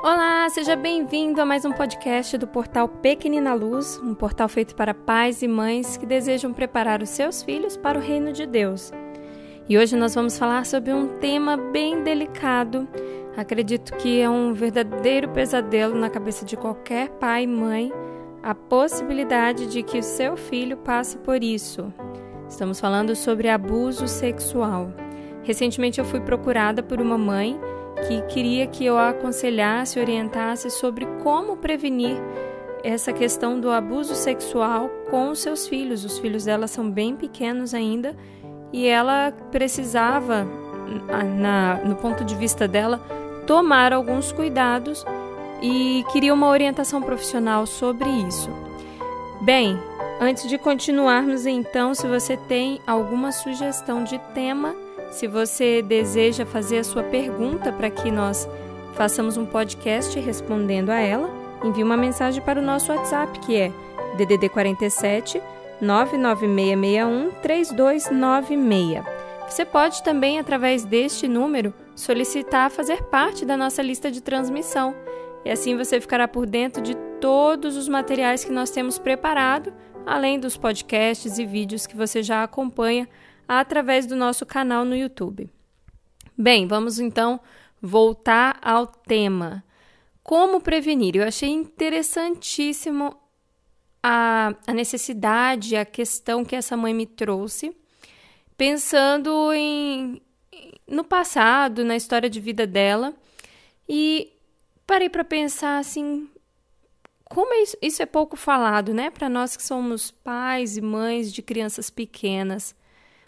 Olá, seja bem-vindo a mais um podcast do portal Pequenina Luz, um portal feito para pais e mães que desejam preparar os seus filhos para o reino de Deus. E hoje nós vamos falar sobre um tema bem delicado. Acredito que é um verdadeiro pesadelo na cabeça de qualquer pai e mãe, a possibilidade de que o seu filho passe por isso. Estamos falando sobre abuso sexual. Recentemente eu fui procurada por uma mãe que queria que eu a aconselhasse, orientasse sobre como prevenir essa questão do abuso sexual com os seus filhos. Os filhos dela são bem pequenos ainda e ela precisava, no ponto de vista dela, tomar alguns cuidados e queria uma orientação profissional sobre isso. Bem, antes de continuarmos então, se você tem alguma sugestão de tema, se você deseja fazer a sua pergunta para que nós façamos um podcast respondendo a ela, envie uma mensagem para o nosso WhatsApp, que é DDD 47 99661 3296. Você pode também, através deste número, solicitar fazer parte da nossa lista de transmissão. E assim você ficará por dentro de todos os materiais que nós temos preparado, além dos podcasts e vídeos que você já acompanha através do nosso canal no YouTube. Bem, vamos então voltar ao tema. Como prevenir? Eu achei interessantíssimo a necessidade, a questão que essa mãe me trouxe, pensando no passado, na história de vida dela, e parei para pensar assim, como isso é pouco falado, né? Para nós que somos pais e mães de crianças pequenas.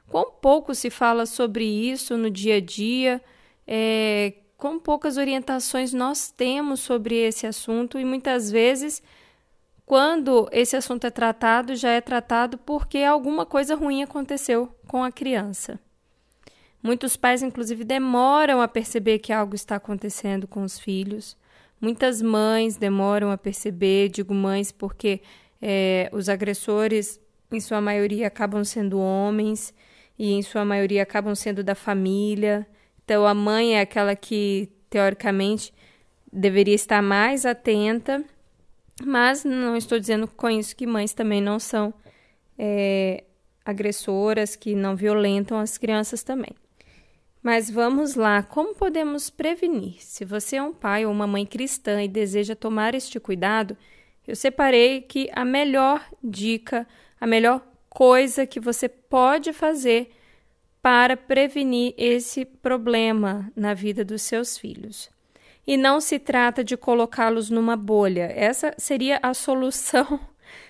Quão pouco se fala sobre isso no dia a dia, quão poucas orientações nós temos sobre esse assunto e muitas vezes, quando esse assunto é tratado, já é tratado porque alguma coisa ruim aconteceu com a criança. Muitos pais, inclusive, demoram a perceber que algo está acontecendo com os filhos. Muitas mães demoram a perceber, digo mães porque os agressores, em sua maioria, acabam sendo homens, e em sua maioria acabam sendo da família. Então a mãe é aquela que, teoricamente, deveria estar mais atenta, mas não estou dizendo com isso que mães também não são agressoras, que não violentam as crianças também. Mas vamos lá, como podemos prevenir? Se você é um pai ou uma mãe cristã e deseja tomar este cuidado, eu separei que a melhor dica, a melhor coisa que você pode fazer para prevenir esse problema na vida dos seus filhos. E não se trata de colocá-los numa bolha. Essa seria a solução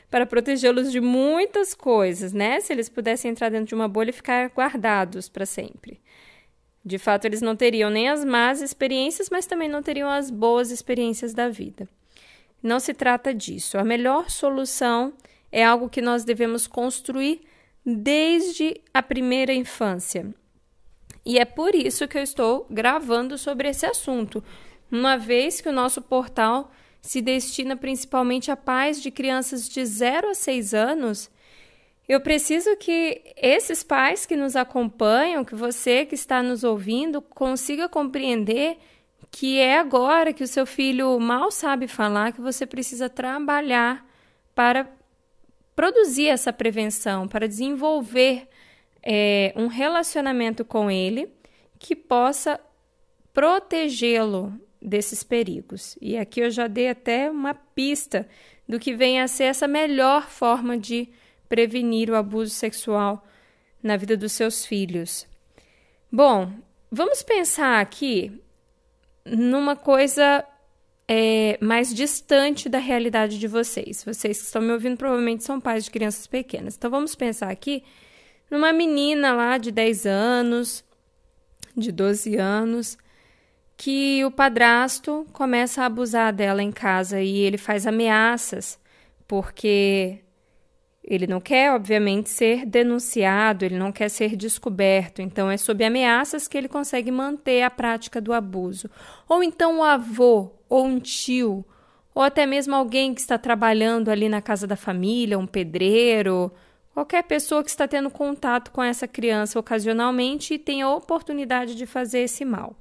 para protegê-los de muitas coisas, né? Se eles pudessem entrar dentro de uma bolha e ficar guardados para sempre. De fato, eles não teriam nem as más experiências, mas também não teriam as boas experiências da vida. Não se trata disso. A melhor solução é algo que nós devemos construir desde a primeira infância. E é por isso que eu estou gravando sobre esse assunto, uma vez que o nosso portal se destina principalmente a pais de crianças de 0 a 6 anos, eu preciso que esses pais que nos acompanham, que você que está nos ouvindo, consiga compreender que é agora que o seu filho mal sabe falar, que você precisa trabalhar para produzir essa prevenção, para desenvolver um relacionamento com ele que possa protegê-lo desses perigos. E aqui eu já dei até uma pista do que vem a ser essa melhor forma de prevenir o abuso sexual na vida dos seus filhos. Bom, vamos pensar aqui numa coisa mais distante da realidade de vocês. Vocês que estão me ouvindo provavelmente são pais de crianças pequenas. Então vamos pensar aqui numa menina lá de 10 anos, de 12 anos, que o padrasto começa a abusar dela em casa e ele faz ameaças, porque ele não quer, obviamente, ser denunciado, ele não quer ser descoberto. Então, é sob ameaças que ele consegue manter a prática do abuso. Ou então o avô, ou um tio, ou até mesmo alguém que está trabalhando ali na casa da família, um pedreiro, qualquer pessoa que está tendo contato com essa criança ocasionalmente e tem a oportunidade de fazer esse mal.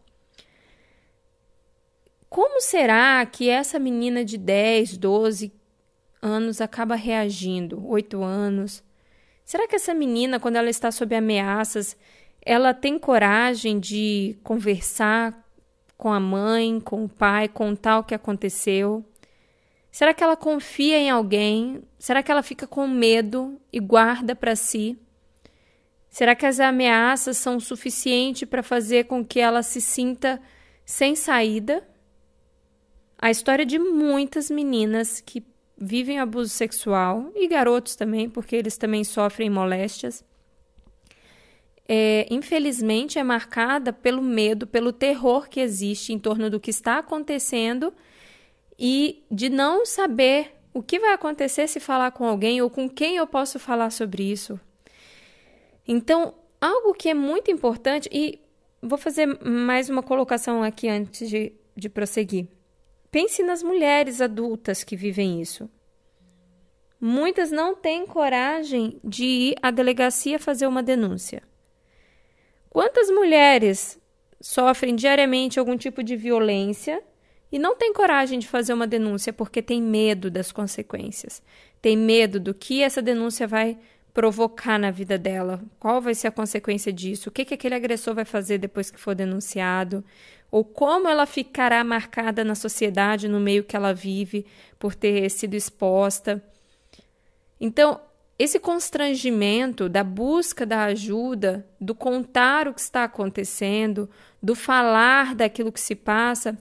Como será que essa menina de 10, 12 anos acaba reagindo? 8 anos. Será que essa menina, quando ela está sob ameaças, ela tem coragem de conversar com a mãe, com o pai, contar o que aconteceu? Será que ela confia em alguém? Será que ela fica com medo e guarda para si? Será que as ameaças são suficientes para fazer com que ela se sinta sem saída? A história de muitas meninas que vivem abuso sexual, e garotos também, porque eles também sofrem moléstias, infelizmente é marcada pelo medo, pelo terror que existe em torno do que está acontecendo e de não saber o que vai acontecer se falar com alguém ou com quem eu posso falar sobre isso. Então, algo que é muito importante, e vou fazer mais uma colocação aqui antes de prosseguir. Pense nas mulheres adultas que vivem isso. Muitas não têm coragem de ir à delegacia fazer uma denúncia. Quantas mulheres sofrem diariamente algum tipo de violência e não têm coragem de fazer uma denúncia porque tem medo das consequências? Tem medo do que essa denúncia vai provocar na vida dela? Qual vai ser a consequência disso? O que aquele agressor vai fazer depois que for denunciado? Ou como ela ficará marcada na sociedade, no meio que ela vive, por ter sido exposta? Então, esse constrangimento da busca da ajuda, do contar o que está acontecendo, do falar daquilo que se passa,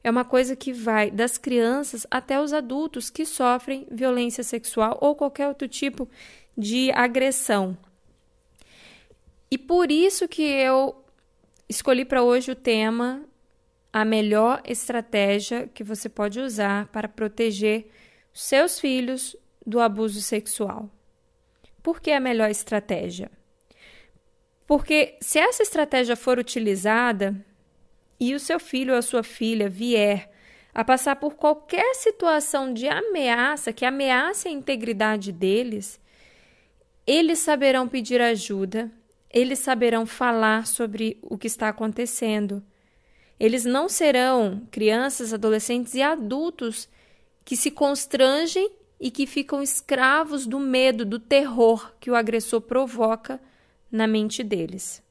é uma coisa que vai das crianças até os adultos que sofrem violência sexual ou qualquer outro tipo de agressão. E por isso que eu escolhi para hoje o tema: a melhor estratégia que você pode usar para proteger seus filhos do abuso sexual. Por que a melhor estratégia? Porque se essa estratégia for utilizada e o seu filho ou a sua filha vier a passar por qualquer situação de ameaça, que ameace a integridade deles, eles saberão pedir ajuda, eles saberão falar sobre o que está acontecendo. Eles não serão crianças, adolescentes e adultos que se constrangem e que ficam escravos do medo, do terror que o agressor provoca na mente deles.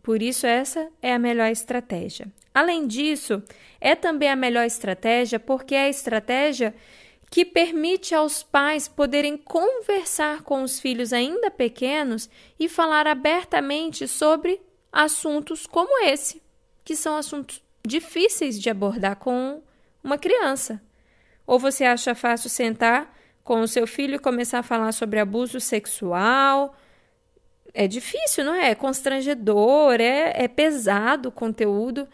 Por isso, essa é a melhor estratégia. Além disso, é também a melhor estratégia porque é a estratégia que permite aos pais poderem conversar com os filhos ainda pequenos e falar abertamente sobre assuntos como esse, que são assuntos difíceis de abordar com uma criança. Ou você acha fácil sentar com o seu filho e começar a falar sobre abuso sexual? É difícil, não é? É constrangedor, é pesado o conteúdo.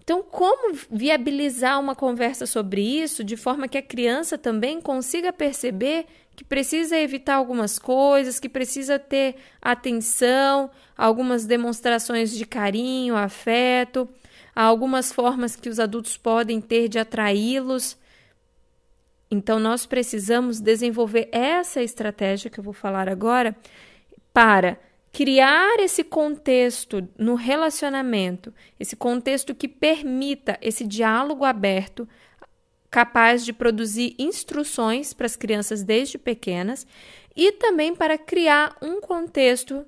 Então, como viabilizar uma conversa sobre isso de forma que a criança também consiga perceber que precisa evitar algumas coisas, que precisa ter atenção, algumas demonstrações de carinho, afeto, algumas formas que os adultos podem ter de atraí-los? Então, nós precisamos desenvolver essa estratégia que eu vou falar agora para criar esse contexto no relacionamento, esse contexto que permita esse diálogo aberto, capaz de produzir instruções para as crianças desde pequenas e também para criar um contexto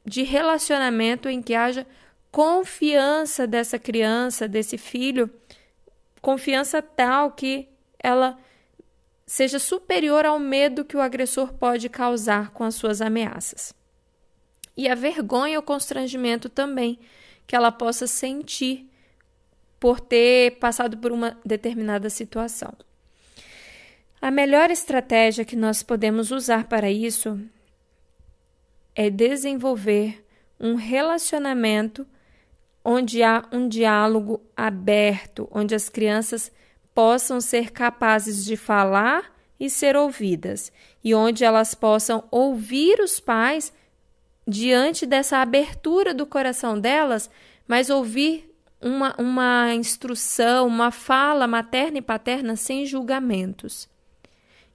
de relacionamento em que haja confiança dessa criança, desse filho, confiança tal que ela seja superior ao medo que o agressor pode causar com as suas ameaças. E a vergonha ou constrangimento também que ela possa sentir por ter passado por uma determinada situação. A melhor estratégia que nós podemos usar para isso é desenvolver um relacionamento onde há um diálogo aberto, onde as crianças possam ser capazes de falar e ser ouvidas, e onde elas possam ouvir os pais diante dessa abertura do coração delas, mas ouvir uma instrução, uma fala materna e paterna sem julgamentos.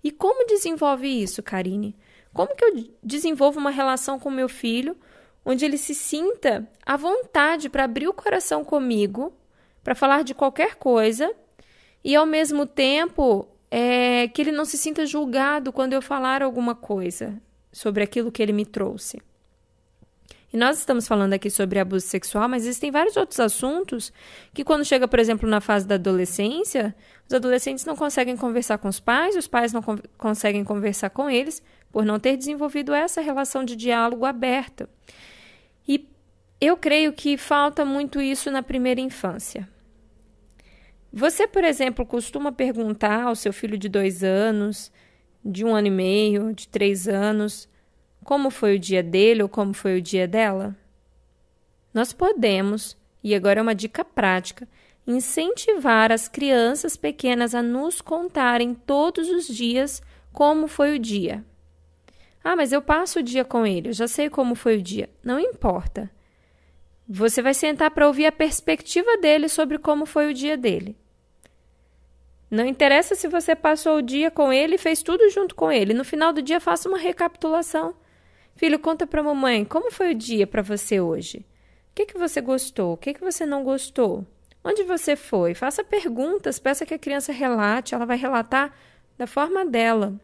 E como desenvolve isso, Karine? Como que eu desenvolvo uma relação com meu filho onde ele se sinta à vontade para abrir o coração comigo, para falar de qualquer coisa e, ao mesmo tempo, que ele não se sinta julgado quando eu falar alguma coisa sobre aquilo que ele me trouxe. E nós estamos falando aqui sobre abuso sexual, mas existem vários outros assuntos que, quando chega, por exemplo, na fase da adolescência, os adolescentes não conseguem conversar com os pais não conseguem conversar com eles por não ter desenvolvido essa relação de diálogo aberta. E eu creio que falta muito isso na primeira infância. Você, por exemplo, costuma perguntar ao seu filho de 2 anos, de 1 ano e meio, de 3 anos, como foi o dia dele ou como foi o dia dela? Nós podemos, e agora é uma dica prática, incentivar as crianças pequenas a nos contarem todos os dias como foi o dia. Ah, mas eu passo o dia com ele, eu já sei como foi o dia. Não importa. Você vai sentar para ouvir a perspectiva dele sobre como foi o dia dele. Não interessa se você passou o dia com ele e fez tudo junto com ele. No final do dia, faça uma recapitulação. Filho, conta para a mamãe, como foi o dia para você hoje? O que você gostou? O que você não gostou? Onde você foi? Faça perguntas, peça que a criança relate, ela vai relatar da forma dela.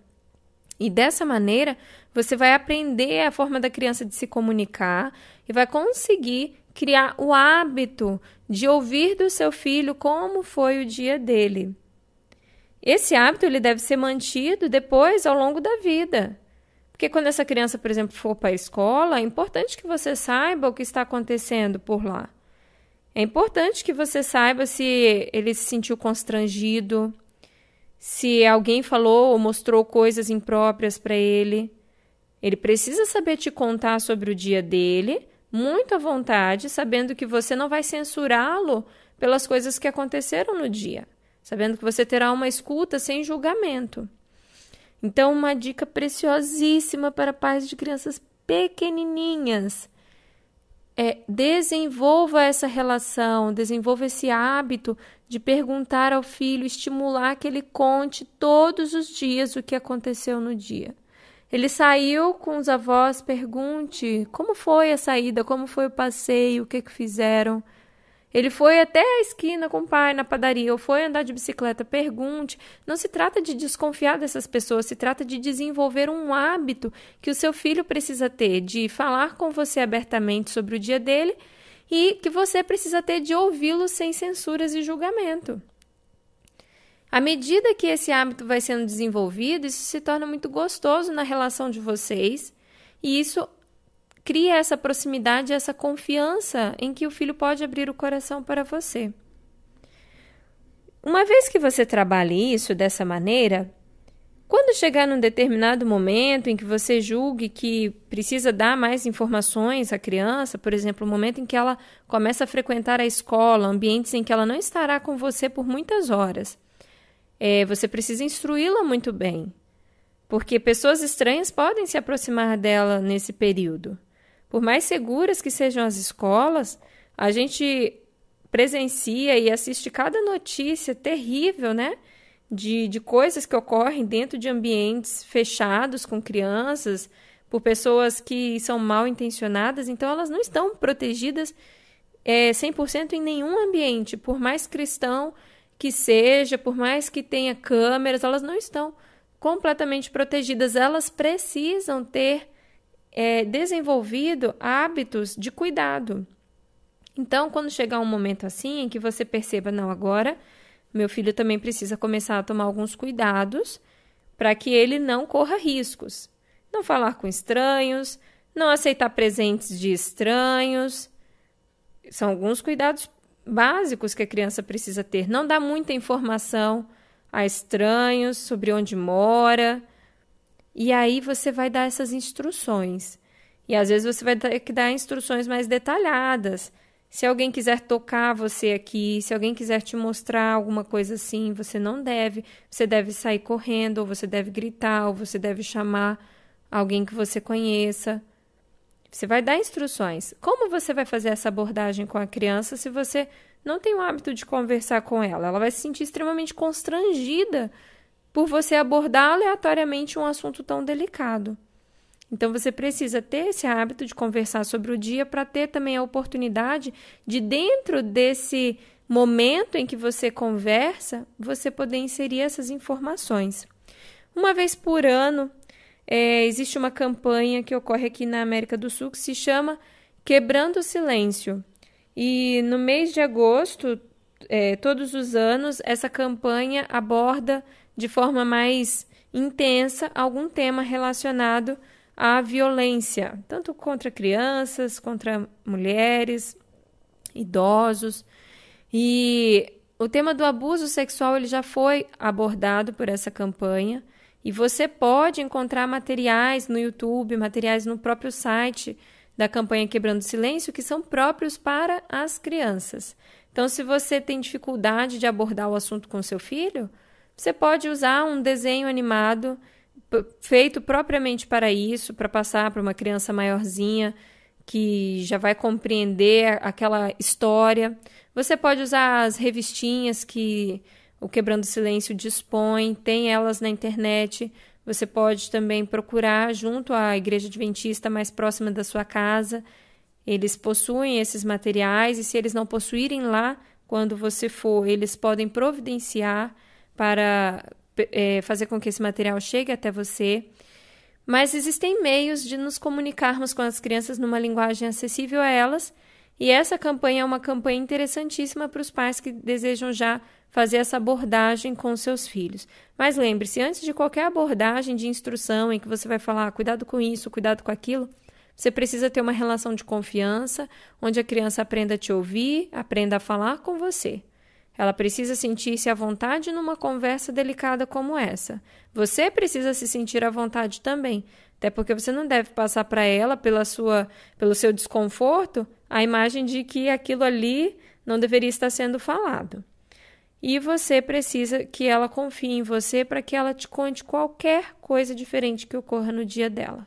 E dessa maneira, você vai aprender a forma da criança de se comunicar e vai conseguir criar o hábito de ouvir do seu filho como foi o dia dele. Esse hábito ele deve ser mantido depois ao longo da vida. Porque quando essa criança, por exemplo, for para a escola, é importante que você saiba o que está acontecendo por lá. É importante que você saiba se ele se sentiu constrangido, se alguém falou ou mostrou coisas impróprias para ele. Ele precisa saber te contar sobre o dia dele, muito à vontade, sabendo que você não vai censurá-lo pelas coisas que aconteceram no dia, sabendo que você terá uma escuta sem julgamento. Então, uma dica preciosíssima para pais de crianças pequenininhas é desenvolva essa relação, desenvolva esse hábito de perguntar ao filho, estimular que ele conte todos os dias o que aconteceu no dia. Ele saiu com os avós, pergunte como foi a saída, como foi o passeio, o que fizeram. Ele foi até a esquina com o pai na padaria ou foi andar de bicicleta, pergunte. Não se trata de desconfiar dessas pessoas, se trata de desenvolver um hábito que o seu filho precisa ter, de falar com você abertamente sobre o dia dele e que você precisa ter de ouvi-lo sem censuras e julgamento. À medida que esse hábito vai sendo desenvolvido, isso se torna muito gostoso na relação de vocês e isso cria essa proximidade, essa confiança em que o filho pode abrir o coração para você. Uma vez que você trabalhe isso dessa maneira, quando chegar num determinado momento em que você julgue que precisa dar mais informações à criança, por exemplo, o momento em que ela começa a frequentar a escola, ambientes em que ela não estará com você por muitas horas, você precisa instruí-la muito bem, porque pessoas estranhas podem se aproximar dela nesse período. Por mais seguras que sejam as escolas, a gente presencia e assiste cada notícia terrível, né? De coisas que ocorrem dentro de ambientes fechados com crianças, por pessoas que são mal intencionadas. Então, elas não estão protegidas 100% em nenhum ambiente. Por mais cristão que seja, por mais que tenha câmeras, elas não estão completamente protegidas. Elas precisam ter desenvolvido hábitos de cuidado. Então, quando chegar um momento assim em que você perceba, não, agora meu filho também precisa começar a tomar alguns cuidados para que ele não corra riscos. Não falar com estranhos, não aceitar presentes de estranhos. São alguns cuidados básicos que a criança precisa ter. Não dar muita informação a estranhos sobre onde mora. E aí você vai dar essas instruções. E às vezes você vai ter que dar instruções mais detalhadas. Se alguém quiser tocar você aqui, se alguém quiser te mostrar alguma coisa assim, você não deve. Você deve sair correndo, ou você deve gritar, ou você deve chamar alguém que você conheça. Você vai dar instruções. Como você vai fazer essa abordagem com a criança se você não tem o hábito de conversar com ela? Ela vai se sentir extremamente constrangida por você abordar aleatoriamente um assunto tão delicado. Então, você precisa ter esse hábito de conversar sobre o dia para ter também a oportunidade de, dentro desse momento em que você conversa, você poder inserir essas informações. Uma vez por ano, existe uma campanha que ocorre aqui na América do Sul que se chama Quebrando o Silêncio. E no mês de agosto, todos os anos, essa campanha aborda de forma mais intensa algum tema relacionado à violência, tanto contra crianças, contra mulheres, idosos. E o tema do abuso sexual ele já foi abordado por essa campanha e você pode encontrar materiais no YouTube, materiais no próprio site da campanha Quebrando o Silêncio que são próprios para as crianças. Então, se você tem dificuldade de abordar o assunto com seu filho, você pode usar um desenho animado feito propriamente para isso, para passar para uma criança maiorzinha que já vai compreender aquela história. Você pode usar as revistinhas que o Quebrando o Silêncio dispõe, tem elas na internet. Você pode também procurar junto à Igreja Adventista mais próxima da sua casa. Eles possuem esses materiais e se eles não possuírem lá, quando você for, eles podem providenciar para fazer com que esse material chegue até você. Mas existem meios de nos comunicarmos com as crianças numa linguagem acessível a elas, e essa campanha é uma campanha interessantíssima para os pais que desejam já fazer essa abordagem com seus filhos. Mas lembre-se, antes de qualquer abordagem de instrução em que você vai falar cuidado com isso, cuidado com aquilo, você precisa ter uma relação de confiança, onde a criança aprenda a te ouvir, aprenda a falar com você. Ela precisa sentir-se à vontade numa conversa delicada como essa. Você precisa se sentir à vontade também, até porque você não deve passar para ela, pelo seu desconforto, a imagem de que aquilo ali não deveria estar sendo falado. E você precisa que ela confie em você para que ela te conte qualquer coisa diferente que ocorra no dia dela.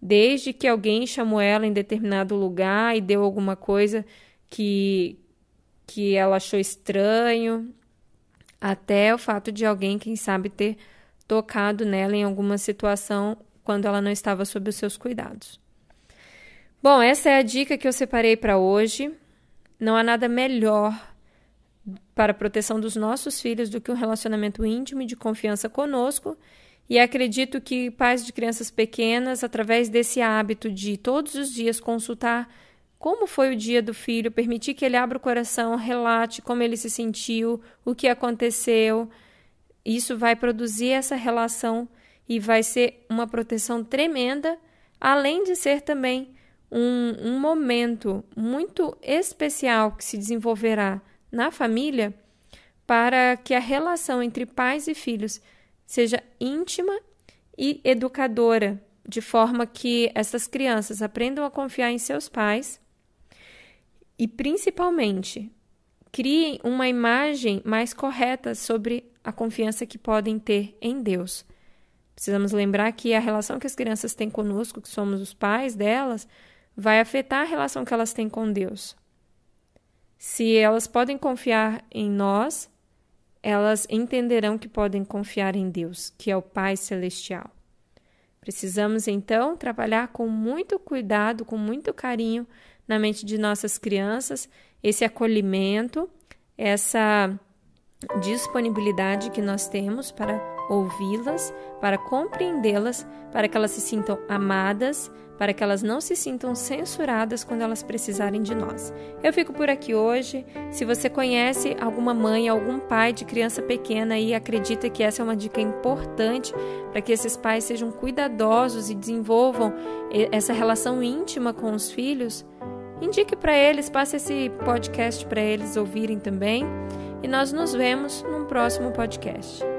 Desde que alguém chamou ela em determinado lugar e deu alguma coisa que ela achou estranho, até o fato de alguém, quem sabe, ter tocado nela em alguma situação quando ela não estava sob os seus cuidados. Bom, essa é a dica que eu separei para hoje. Não há nada melhor para a proteção dos nossos filhos do que um relacionamento íntimo e de confiança conosco, e acredito que pais de crianças pequenas, através desse hábito de todos os dias consultar como foi o dia do filho, permitir que ele abra o coração, relate como ele se sentiu, o que aconteceu. Isso vai produzir essa relação e vai ser uma proteção tremenda, além de ser também um momento muito especial que se desenvolverá na família para que a relação entre pais e filhos seja íntima e educadora, de forma que essas crianças aprendam a confiar em seus pais e, principalmente, criem uma imagem mais correta sobre a confiança que podem ter em Deus. Precisamos lembrar que a relação que as crianças têm conosco, que somos os pais delas, vai afetar a relação que elas têm com Deus. Se elas podem confiar em nós, elas entenderão que podem confiar em Deus, que é o Pai Celestial. Precisamos, então, trabalhar com muito cuidado, com muito carinho na mente de nossas crianças, esse acolhimento, essa disponibilidade que nós temos para ouvi-las, para compreendê-las, para que elas se sintam amadas, para que elas não se sintam censuradas quando elas precisarem de nós. Eu fico por aqui hoje. Se você conhece alguma mãe, algum pai de criança pequena e acredita que essa é uma dica importante para que esses pais sejam cuidadosos e desenvolvam essa relação íntima com os filhos, indique para eles, passe esse podcast para eles ouvirem também. E nós nos vemos num próximo podcast.